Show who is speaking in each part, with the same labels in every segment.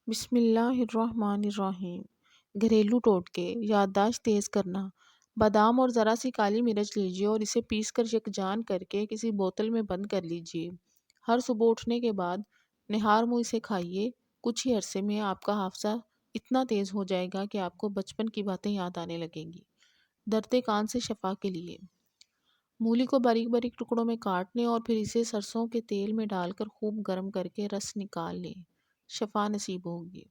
Speaker 1: بسم اللہ الرحمن الرحیم۔ گھریلو ٹوٹکے: یادداشت تیز کرنا۔ بادام اور ذرا سی کالی مرچ لیجیے اور اسے پیس کر یکجان کر کے کسی بوتل میں بند کر لیجیے۔ ہر صبح اٹھنے کے بعد نہار منہ اسے کھائیے۔ کچھ ہی عرصے میں آپ کا حافظہ اتنا تیز ہو جائے گا کہ آپ کو بچپن کی باتیں یاد آنے لگیں گی۔ درد کان سے شفا کے لیے: مولی کو باریک باریک ٹکڑوں میں کاٹ لیں اور پھر اسے سرسوں کے تیل میں ڈال کر خوب گرم کر کے رس نکال لیں۔ شفا نصیب ہوگی۔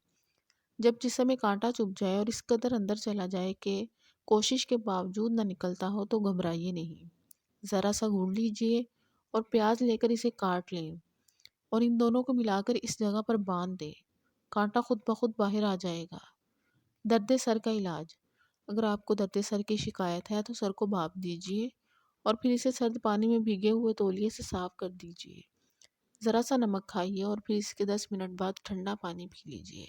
Speaker 1: جب جسم میں کانٹا چبھ جائے اور اس قدر اندر چلا جائے کہ کوشش کے باوجود نہ نکلتا ہو تو گھبرائیے نہیں۔ ذرا سا گڑ لیجئے اور پیاز لے کر اسے کاٹ لیں اور ان دونوں کو ملا کر اس جگہ پر باندھ دیں۔ کانٹا خود بخود باہر آ جائے گا۔ درد سر کا علاج: اگر آپ کو درد سر کی شکایت ہے تو سر کو بھاپ دیجئے اور پھر اسے سرد پانی میں بھیگے ہوئے تولیے سے صاف کر دیجئے۔ ذرا سا نمک کھائیے اور پھر اس کے 10 منٹ بعد ٹھنڈا پانی پی لیجئے۔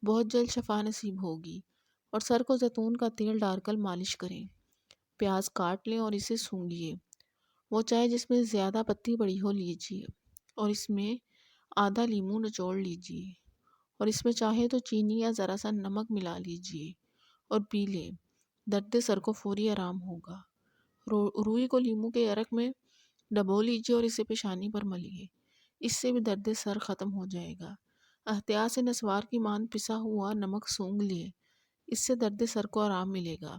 Speaker 1: بہت جلد شفا نصیب ہوگی۔ اور سر کو زیتون کا تیل ڈال کر مالش کریں۔ پیاز کاٹ لیں اور اسے سونگھیے۔ وہ چائے جس میں زیادہ پتی پڑی ہو لیجئے اور اس میں آدھا لیموں نچوڑ لیجئے اور اس میں چاہے تو چینی یا ذرا سا نمک ملا لیجئے اور پی لیں۔ درد سر کو فوری آرام ہوگا۔ روئی کو لیموں کے عرق میں ڈبو لیجئے اور اسے پیشانی پر ملیے۔ اس سے بھی درد سر ختم ہو جائے گا۔ احتیاط سے نسوار کی ماند پسا ہوا نمک سونگھ لیں۔ اس سے درد سر کو آرام ملے گا۔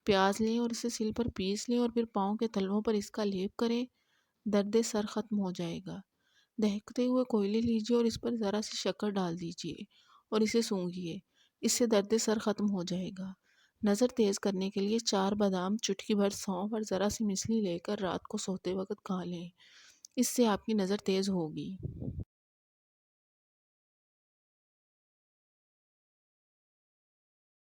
Speaker 1: پیاز لیں اور اسے سل پر پیس لیں اور پھر پاؤں کے تلووں پر اس کا لیپ کریں۔ درد سر ختم ہو جائے گا۔ دہکتے ہوئے کوئلے لیجئے اور اس پر ذرا سی شکر ڈال دیجئے اور اسے سونگھیے۔ اس سے درد سر ختم ہو جائے گا۔ نظر تیز کرنے کے لیے 4 بادام، چٹکی بھر سونف اور ذرا سی مسلی لے کر رات کو سوتے وقت کھا لیں۔ اس سے آپ کی نظر تیز ہوگی۔